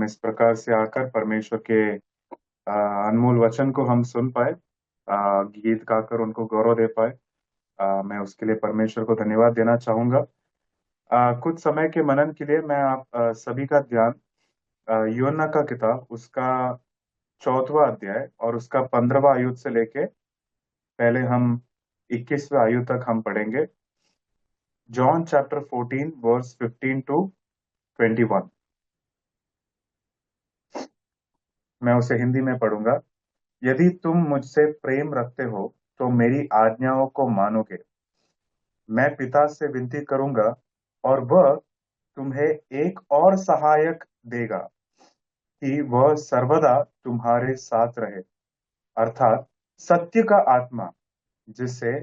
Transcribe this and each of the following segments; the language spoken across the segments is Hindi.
इस प्रकार से आकर परमेश्वर के अनमोल वचन को हम सुन पाए, गीत गाकर उनको गौरव दे पाए। मैं उसके लिए परमेश्वर को धन्यवाद देना चाहूंगा। कुछ समय के मनन के लिए मैं आप सभी का ध्यान यूहन्ना का किताब, उसका 14वां अध्याय और उसका 15वां आयु से लेके पहले हम 21वें आयु तक हम पढ़ेंगे। John chapter 14 verse 15 to 21। मैं उसे हिंदी में पढ़ूंगा। यदि तुम मुझसे प्रेम रखते हो तो मेरी आज्ञाओं को मानोगे। मैं पिता से विनती करूंगा और वह तुम्हें एक और सहायक देगा कि वह सर्वदा तुम्हारे साथ रहे, अर्थात सत्य का आत्मा, जिसे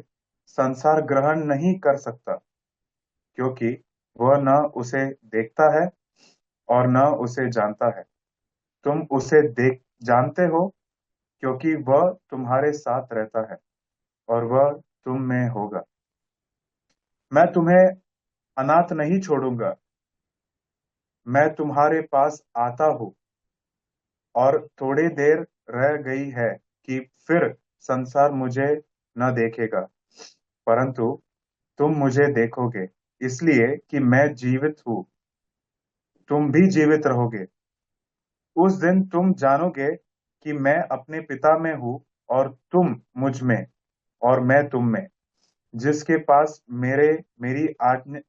संसार ग्रहण नहीं कर सकता, क्योंकि वह न उसे देखता है और न उसे जानता है। तुम उसे देख जानते हो, क्योंकि वह तुम्हारे साथ रहता है और वह तुम में होगा। मैं तुम्हें अनाथ नहीं छोड़ूंगा, मैं तुम्हारे पास आता हूँ। और थोड़ी देर रह गई है कि फिर संसार मुझे न देखेगा, परंतु तुम मुझे देखोगे, इसलिए कि मैं जीवित हूँ। तुम भी जीवित रहोगे। उस दिन तुम जानोगे कि मैं अपने पिता में हूँ और तुम मुझ में और मैं तुम में। जिसके पास मेरे मेरी आज्ञा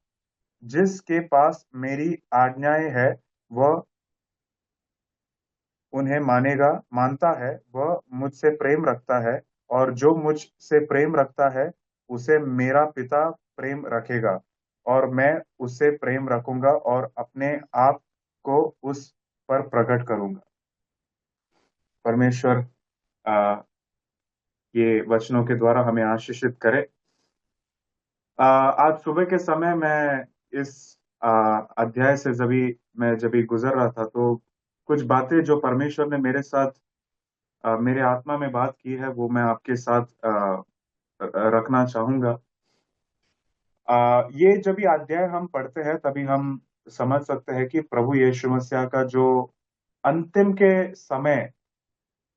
जिसके पास मेरी आज्ञाएं है, वह उन्हें मानता है, वह मुझसे प्रेम रखता है, और जो मुझसे प्रेम रखता है उसे मेरा पिता प्रेम रखेगा, और मैं उससे प्रेम रखूंगा और अपने आप को उस पर प्रकट करूंगा। परमेश्वर आ, ये वचनों के द्वारा हमें आशीषित करे। आज सुबह के समय मैं इस अध्याय से जब भी गुजर रहा था, तो कुछ बातें जो परमेश्वर ने मेरे साथ मेरे आत्मा में बात की है, वो मैं आपके साथ रखना चाहूंगा। ये जब ये अध्याय हम पढ़ते हैं तभी हम समझ सकते हैं कि प्रभु यीशु मसीह का जो अंतिम के समय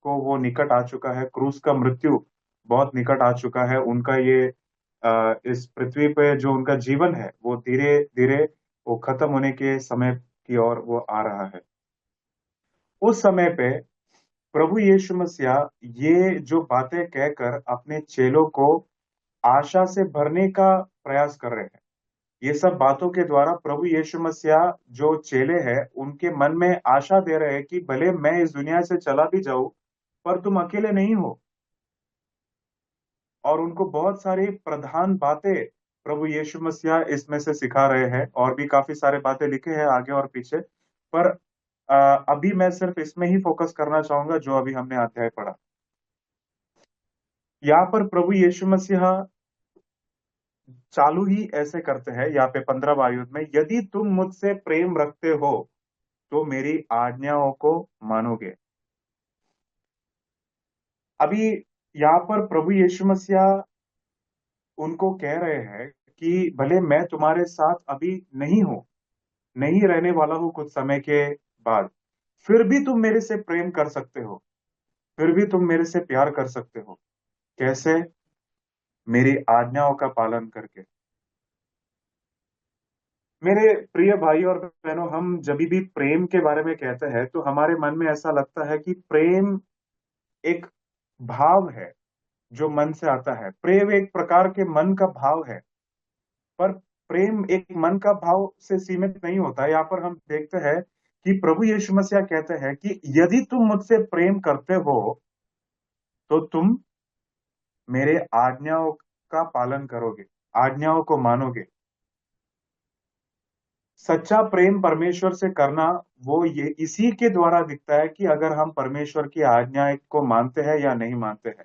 को वो निकट आ चुका है। क्रूस का मृत्यु बहुत निकट आ चुका है। उनका ये इस पृथ्वी पे जो उनका जीवन है, वो धीरे धीरे वो खत्म होने के समय की ओर वो आ रहा है। उस समय पे प्रभु यीशु मसीह ये जो बातें कहकर अपने चेलों को आशा से भरने का प्रयास कर रहे हैं। ये सब बातों के द्वारा प्रभु यीशु मसीह जो चेले हैं उनके मन में आशा दे रहे हैं कि भले मैं इस दुनिया से चला भी जाऊं, पर तुम अकेले नहीं हो। और उनको बहुत सारी प्रधान बातें प्रभु यीशु मसीह इसमें से सिखा रहे हैं, और भी काफी सारे बातें लिखे हैं आगे और पीछे। पर अभी मैं सिर्फ इसमें ही फोकस करना चाहूंगा जो अभी हमने अध्याय पढ़ा। यहाँ पर प्रभु यीशु मसीह चालू ही ऐसे करते हैं, यहाँ पे 15वां आयत में, यदि तुम मुझसे प्रेम रखते हो तो मेरी आज्ञाओं को मानोगे। अभी यहाँ पर प्रभु यीशु मसीह उनको कह रहे हैं कि भले मैं तुम्हारे साथ अभी नहीं हूं, नहीं रहने वाला हूं कुछ समय के बाद, फिर भी तुम मेरे से प्रेम कर सकते हो, फिर भी तुम मेरे से प्यार कर सकते हो। कैसे? मेरी आज्ञाओं का पालन करके। मेरे प्रिय भाई और बहनों, हम जब भी प्रेम के बारे में कहते हैं तो हमारे मन में ऐसा लगता है कि प्रेम एक भाव है जो मन से आता है। प्रेम एक प्रकार के मन का भाव है। पर प्रेम एक मन का भाव से सीमित नहीं होता। यहाँ पर हम देखते हैं कि प्रभु यीशु मसीह कहते हैं कि यदि तुम मुझसे प्रेम करते हो तो तुम मेरे आज्ञाओं का पालन करोगे, आज्ञाओं को मानोगे। सच्चा प्रेम परमेश्वर से करना, वो ये इसी के द्वारा दिखता है कि अगर हम परमेश्वर की आज्ञा को मानते हैं या नहीं मानते हैं।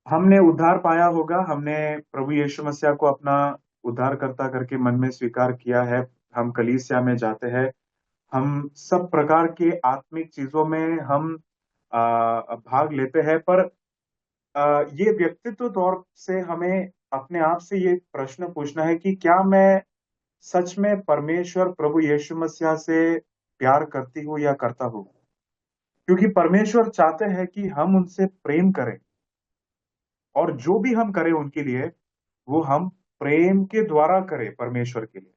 हमने उद्धार पाया होगा, हमने प्रभु यीशु मसीह को अपना उद्धारकर्ता करके मन में स्वीकार किया है। हम कलीसिया में जाते हैं, हम सब प्रकार के आत्मिक चीजों में हम भाग लेते हैं। पर ये व्यक्तित्व तौर से हमें अपने आप से ये प्रश्न पूछना है कि क्या मैं सच में परमेश्वर प्रभु यीशु मसीह से प्यार करती हूँ या करता हूँ? क्योंकि परमेश्वर चाहते हैं कि हम उनसे प्रेम करें, और जो भी हम करें उनके लिए, वो हम प्रेम के द्वारा करें परमेश्वर के लिए।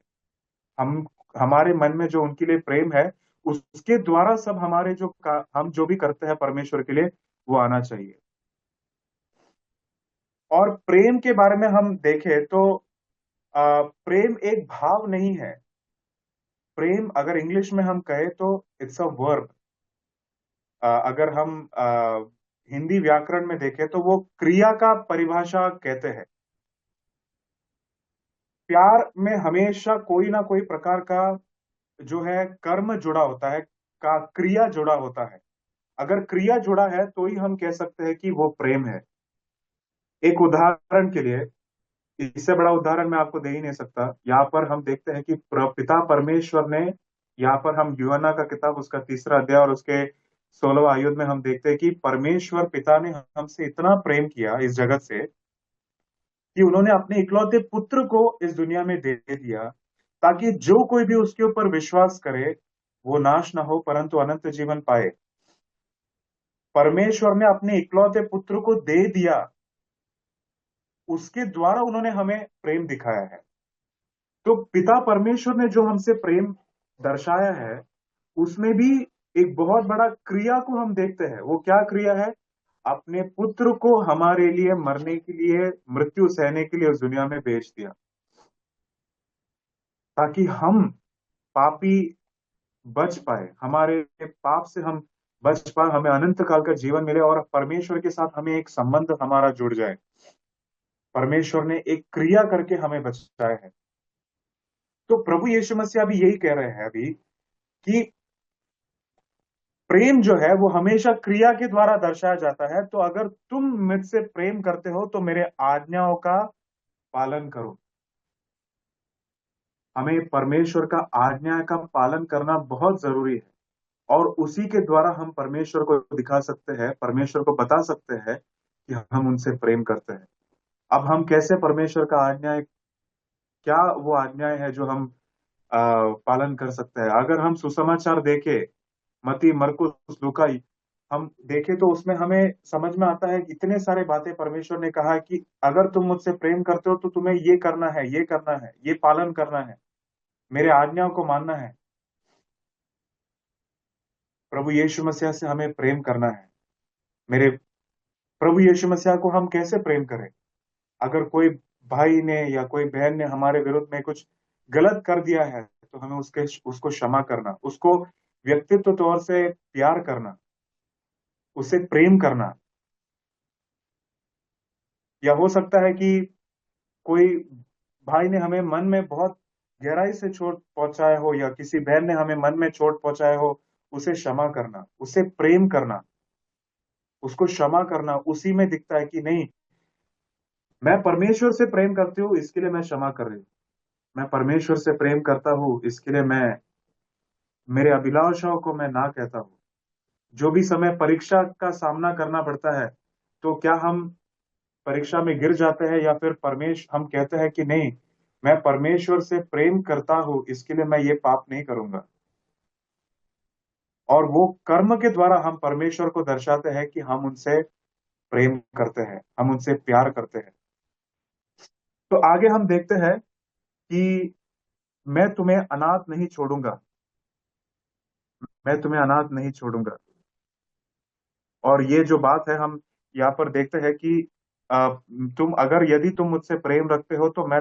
हम हमारे मन में जो उनके लिए प्रेम है, उसके द्वारा सब हमारे हम जो भी करते हैं परमेश्वर के लिए, वो आना चाहिए। और प्रेम के बारे में हम देखें तो प्रेम एक भाव नहीं है। प्रेम अगर इंग्लिश में हम कहें तो इट्स अ वर्ब। अगर हम हिंदी व्याकरण में देखें तो वो क्रिया का परिभाषा कहते हैं। प्यार में हमेशा कोई ना कोई प्रकार का जो है कर्म जुड़ा होता है, का क्रिया जुड़ा होता है। अगर क्रिया जुड़ा है तो ही हम कह सकते हैं कि वो प्रेम है। एक उदाहरण के लिए, इससे बड़ा उदाहरण मैं आपको दे ही नहीं सकता। यहाँ पर हम देखते हैं कि पिता परमेश्वर ने, यहाँ पर हम यूहन्ना का किताब उसका 3रा अध्याय और उसके 16वां आयुध में हम देखते हैं कि परमेश्वर पिता ने हमसे इतना प्रेम किया इस जगत से कि उन्होंने अपने इकलौते पुत्र को इस दुनिया में दे दिया, ताकि जो कोई भी उसके ऊपर विश्वास करे वो नाश ना हो परंतु अनंत जीवन पाए। परमेश्वर ने अपने इकलौते पुत्र को दे दिया, उसके द्वारा उन्होंने हमें प्रेम दिखाया है। तो पिता परमेश्वर ने जो हमसे प्रेम दर्शाया है, उसमें भी एक बहुत बड़ा क्रिया को हम देखते हैं। वो क्या क्रिया है? अपने पुत्र को हमारे लिए मरने के लिए, मृत्यु सहने के लिए उस दुनिया में भेज दिया, ताकि हम पापी बच पाए, हमारे पाप से हम बच पाए, हमें अनंत काल का जीवन मिले और परमेश्वर के साथ हमें एक संबंध हमारा जुड़ जाए। परमेश्वर ने एक क्रिया करके हमें बचाया है। तो प्रभु यीशु मसीह अभी यही कह रहे हैं अभी कि प्रेम जो है वो हमेशा क्रिया के द्वारा दर्शाया जाता है। तो अगर तुम मुझसे प्रेम करते हो तो मेरे आज्ञाओं का पालन करो। हमें परमेश्वर का आज्ञा का पालन करना बहुत जरूरी है, और उसी के द्वारा हम परमेश्वर को दिखा सकते हैं, परमेश्वर को बता सकते हैं कि हम उनसे प्रेम करते हैं। अब हम कैसे परमेश्वर का आज्ञाएं, क्या वो आज्ञाएं हैं जो हम पालन कर सकते हैं? अगर हम सुसमाचार देखें, मत्ती मरकुस लूका, हम देखें तो उसमें हमें समझ में आता है कि इतने सारे बातें परमेश्वर ने कहा कि अगर तुम मुझसे प्रेम करते हो तो तुम्हें ये करना है, ये करना है, ये पालन करना है, मेरे आज्ञाओं को मानना है। प्रभु यीशु मसीह से हमें प्रेम करना है। मेरे प्रभु यीशु मसीह को हम कैसे प्रेम करें? अगर कोई भाई ने या कोई बहन ने हमारे विरुद्ध में कुछ गलत कर दिया है तो हमें उसको क्षमा करना, उसको व्यक्तित्व तौर से प्यार करना, उसे प्रेम करना। या हो सकता है कि कोई भाई ने हमें मन में बहुत गहराई से चोट पहुंचाया हो, या किसी बहन ने हमें मन में चोट पहुंचाया हो, उसे क्षमा करना, उसे प्रेम करना, उसको क्षमा करना, उसी में दिखता है कि नहीं, मैं परमेश्वर से प्रेम करती हूँ इसके लिए मैं क्षमा कर रही हूँ। मैं परमेश्वर से प्रेम करता हूँ इसके लिए मैं मेरे अभिलाषाओं को मैं ना कहता हूँ। जो भी समय परीक्षा का सामना करना पड़ता है, तो क्या हम परीक्षा में गिर जाते हैं, या फिर हम कहते हैं कि नहीं, मैं परमेश्वर से प्रेम करता हूं इसके लिए मैं ये पाप नहीं करूंगा। और वो कर्म के द्वारा हम परमेश्वर को दर्शाते हैं कि हम उनसे प्रेम करते हैं, हम उनसे प्यार करते हैं। तो आगे हम देखते हैं कि मैं तुम्हें अनाथ नहीं छोड़ूंगा, मैं तुम्हें अनाथ नहीं छोड़ूंगा। और ये जो बात है हम यहाँ पर देखते हैं कि यदि तुम मुझसे प्रेम रखते हो तो मैं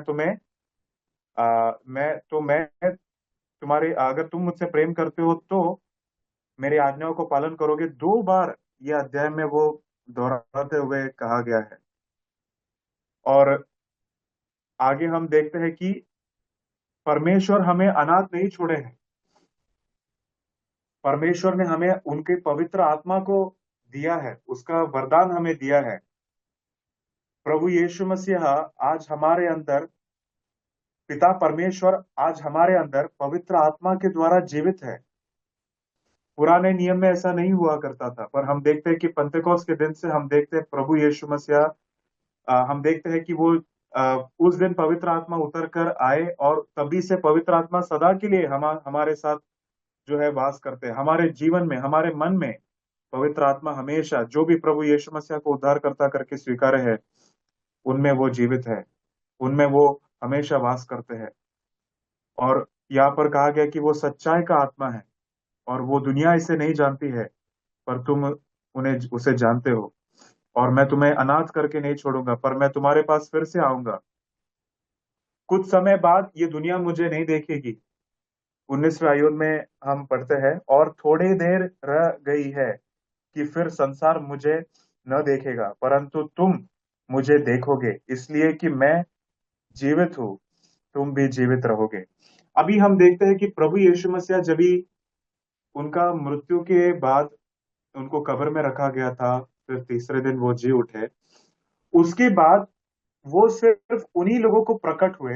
तुम्हारे, अगर तुम मुझसे प्रेम करते हो तो मेरी आज्ञाओं को पालन करोगे। 2 बार ये अध्याय में वो दोहराते हुए कहा गया है। और आगे हम देखते हैं कि परमेश्वर हमें अनाथ नहीं छोड़े हैं। परमेश्वर ने हमें उनके पवित्र आत्मा को दिया है, उसका वरदान हमें दिया है। प्रभु यीशु मसीह आज हमारे अंदर, पिता परमेश्वर आज हमारे अंदर पवित्र आत्मा के द्वारा जीवित है। पुराने नियम में ऐसा नहीं हुआ करता था, पर हम देखते हैं कि पंतेकोस के दिन से हम देखते हैं प्रभु यीशु मसीह, हम देखते हैं कि वो उस दिन पवित्र आत्मा उतर कर आए और तभी से पवित्र आत्मा सदा के लिए हमारे साथ जो है वास करते हैं, हमारे जीवन में, हमारे मन में। पवित्र आत्मा हमेशा जो भी प्रभु यीशु मसीह को उद्धारकर्ता करके स्वीकारे है, उनमें वो जीवित है, उनमें वो हमेशा वास करते हैं। और यहाँ पर कहा गया कि वो सच्चाई का आत्मा है और वो दुनिया इसे नहीं जानती है, पर तुम उन्हें उसे जानते हो। और मैं तुम्हें अनाथ करके नहीं छोड़ूंगा, पर मैं तुम्हारे पास फिर से आऊंगा। कुछ समय बाद ये दुनिया मुझे नहीं देखेगी। 19वें आयुध में हम पढ़ते हैं, और थोड़ी देर रह गई है कि फिर संसार मुझे न देखेगा, परंतु तुम मुझे देखोगे, इसलिए कि मैं जीवित हूँ, तुम भी जीवित रहोगे। अभी हम देखते हैं कि प्रभु यीशु मसीह जब भी उनका मृत्यु के बाद उनको कब्र में रखा गया था, फिर तीसरे दिन वो जी उठे। उसके बाद वो सिर्फ उन्हीं लोगों को प्रकट हुए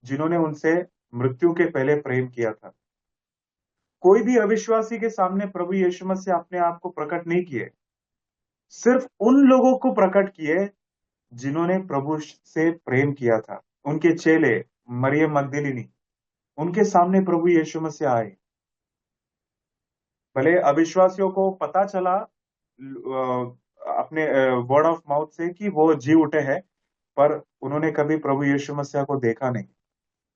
जिन्होंने उनसे मृत्यु के पहले प्रेम किया था। कोई भी अविश्वासी के सामने प्रभु यीशु मसीह अपने आप को प्रकट नहीं किए, सिर्फ उन लोगों को प्रकट किए जिन्होंने प्रभु से प्रेम किया था। उनके चेले मरियम मगदलिनी, उनके सामने प्रभु यीशु मसीह आए। भले अविश्वासियों को पता चला अपने वर्ड ऑफ माउथ से कि वो जी उठे हैं, पर उन्होंने कभी प्रभु यीशु मसीह को देखा नहीं।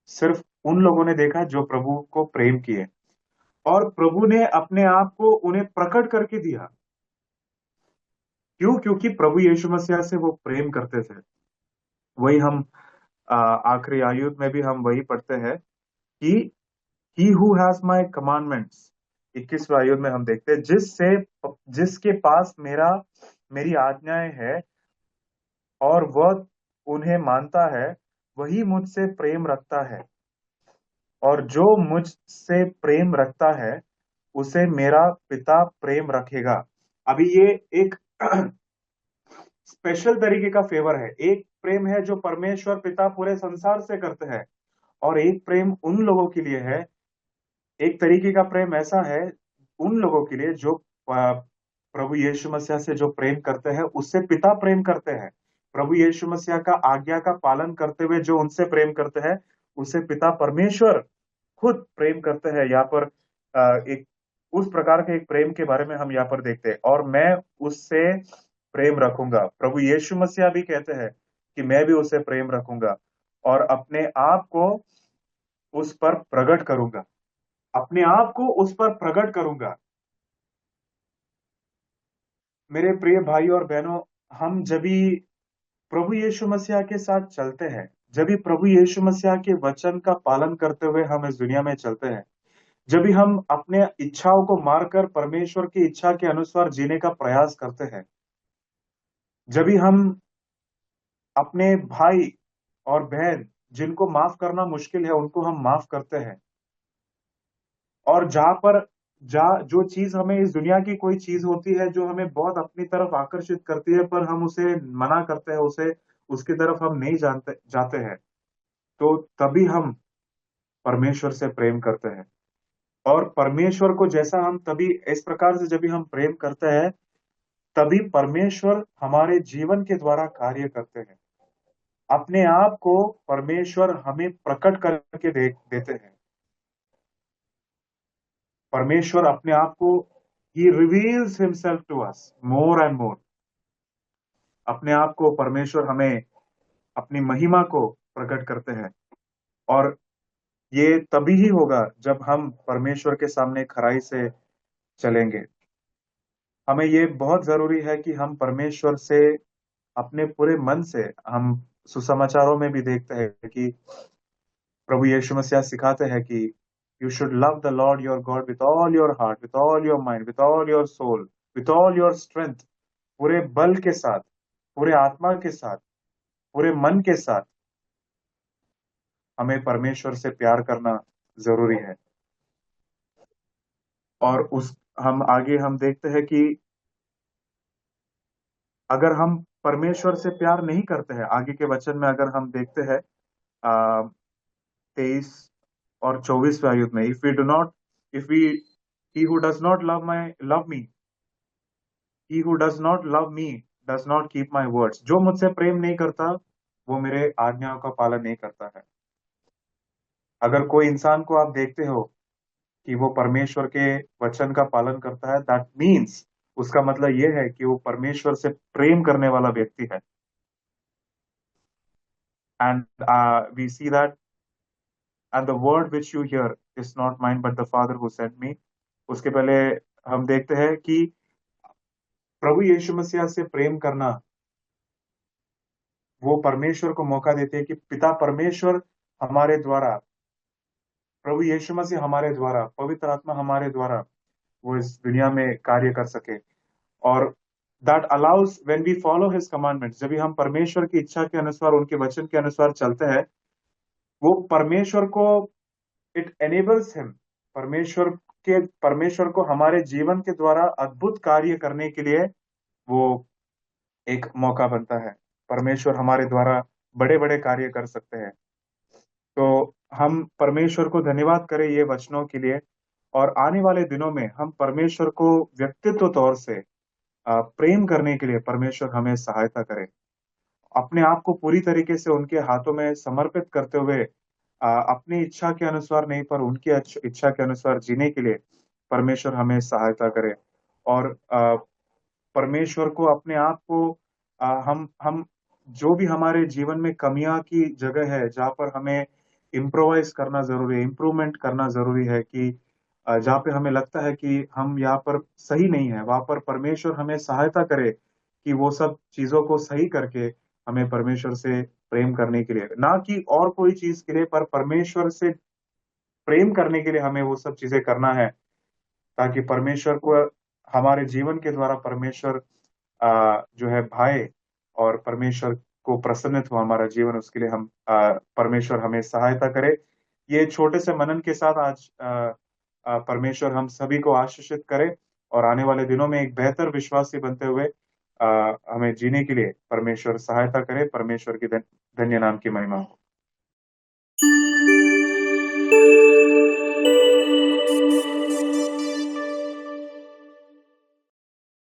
सिर्फ उन लोगों ने देखा जो प्रभु को प्रेम किए, और प्रभु ने अपने आप को उन्हें प्रकट करके दिया। क्यों? क्योंकि प्रभु यीशु मसीह से वो प्रेम करते थे। वही हम आखिरी आयुध में भी हम वही पढ़ते हैं कि he who has my commandments. 21वें आयुध में हम देखते हैं, जिसके पास मेरी आज्ञाएं है और वह उन्हें मानता है, वही मुझसे प्रेम रखता है, और जो मुझसे प्रेम रखता है उसे मेरा पिता प्रेम रखेगा। अभी ये एक स्पेशल तरीके का फेवर है। एक प्रेम है जो परमेश्वर पिता पूरे संसार से करते हैं, और एक प्रेम उन लोगों के लिए है। एक तरीके का प्रेम ऐसा है उन लोगों के लिए जो प्रभु यीशु मसीह से जो प्रेम करते हैं, उससे पिता प्रेम करते हैं। प्रभु यीशु मसीह का आज्ञा का पालन करते हुए जो उनसे प्रेम करते हैं, उससे पिता परमेश्वर खुद प्रेम करते हैं। यहाँ पर एक उस प्रकार के एक प्रेम के बारे में हम यहाँ पर देखते हैं, और मैं उससे प्रेम रखूंगा। प्रभु यीशु मसीह भी कहते हैं कि मैं भी उससे प्रेम रखूंगा और अपने आप को उस पर प्रकट करूंगा, अपने आप को उस पर प्रकट करूंगा। मेरे प्रिय भाई और बहनों, हम जब भी प्रभु यीशु मसीह के साथ चलते हैं, जब भी प्रभु यीशु मसीह के वचन का पालन करते हुए हम इस दुनिया में चलते हैं, जब भी हम अपने इच्छाओं को मारकर परमेश्वर की इच्छा के अनुसार जीने का प्रयास करते हैं, जब भी हम अपने भाई और बहन जिनको माफ करना मुश्किल है, उनको हम माफ करते हैं, और जहाँ जो चीज हमें इस दुनिया की कोई चीज होती है जो हमें बहुत अपनी तरफ आकर्षित करती है, पर हम उसे मना करते हैं, उसे उसकी तरफ हम नहीं जाते हैं, तो तभी हम परमेश्वर से प्रेम करते हैं। और परमेश्वर को जैसा हम तभी इस प्रकार से जब भी हम प्रेम करते हैं, तभी परमेश्वर हमारे जीवन के द्वारा कार्य करते हैं। अपने आप को परमेश्वर हमें प्रकट करके देते हैं। परमेश्वर अपने आप को ही reveals himself to us more and more. अपने आप को परमेश्वर हमें अपनी महिमा को प्रकट करते हैं, और ये तभी ही होगा जब हम परमेश्वर के सामने खराई से चलेंगे। हमें ये बहुत जरूरी है कि हम परमेश्वर से अपने पूरे मन से, हम सुसमाचारों में भी देखते हैं कि प्रभु यीशु मसीह सिखाते हैं कि you should love the Lord your God with all your heart, with all your mind, with all your soul, with all your strength. पूरे बल के साथ, पूरे आत्मा के साथ, पूरे मन के साथ हमें परमेश्वर से प्यार करना जरूरी है। और उस हम आगे हम देखते हैं कि अगर हम परमेश्वर से प्यार नहीं करते हैं, आगे के वचन में अगर हम देखते हैं 23 और 24वें आयुध में, if we he who does not love me, he who does not love me does not keep my words। जो मुझसे प्रेम नहीं करता वो मेरे आज्ञाओं का पालन नहीं करता है। अगर कोई इंसान को आप देखते हो कि वो परमेश्वर के वचन का पालन करता है, दैट मीन्स उसका मतलब ये है कि वो परमेश्वर से प्रेम करने वाला व्यक्ति है। And we see that, and the word which you hear is not mine but the father who sent me. उसके पहले हम देखते हैं कि प्रभु यीशु मसीह से प्रेम करना, वो परमेश्वर को मौका देते हैं कि पिता परमेश्वर हमारे द्वारा, प्रभु यीशु मसीह हमारे द्वारा, पवित्र आत्मा हमारे द्वारा वो इस दुनिया में कार्य कर सके। और that allows when we follow his commandments, जब भी हम परमेश्वर की इच्छा के अनुसार, उनके वचन के अनुसार चलते हैं, वो परमेश्वर को, इट एनेबल्स हिम, परमेश्वर को हमारे जीवन के द्वारा अद्भुत कार्य करने के लिए वो एक मौका बनता है। परमेश्वर हमारे द्वारा बड़े बड़े कार्य कर सकते हैं। तो हम परमेश्वर को धन्यवाद करें ये वचनों के लिए, और आने वाले दिनों में हम परमेश्वर को व्यक्तित्व तौर से प्रेम करने के लिए परमेश्वर हमें सहायता करे। अपने आप को पूरी तरीके से उनके हाथों में समर्पित करते हुए अपनी इच्छा के अनुसार नहीं पर उनकी इच्छा के अनुसार जीने के लिए परमेश्वर हमें सहायता करे। और परमेश्वर को अपने आप को हम जो भी हमारे जीवन में कमियां की जगह है, जहाँ पर हमें इम्प्रोवाइज करना जरूरी है, इम्प्रूवमेंट करना जरूरी है, कि जहाँ पे हमें लगता है कि हम यहाँ पर सही नहीं है, वहां पर परमेश्वर हमें सहायता करे कि वो सब चीजों को सही करके हमें परमेश्वर से प्रेम करने के लिए, ना कि और कोई चीज के लिए, पर परमेश्वर से प्रेम करने के लिए हमें वो सब चीजें करना है, ताकि परमेश्वर को हमारे जीवन के द्वारा परमेश्वर जो है भाई, और परमेश्वर को प्रसन्नित हो हमारा जीवन, उसके लिए हम परमेश्वर हमें सहायता करे। ये छोटे से मनन के साथ आज परमेश्वर हम सभी को आशीषित करे, और आने वाले दिनों में एक बेहतर विश्वासी बनते हुए हमें जीने के लिए परमेश्वर सहायता करे। परमेश्वर की धन्य नाम की महिमा हो।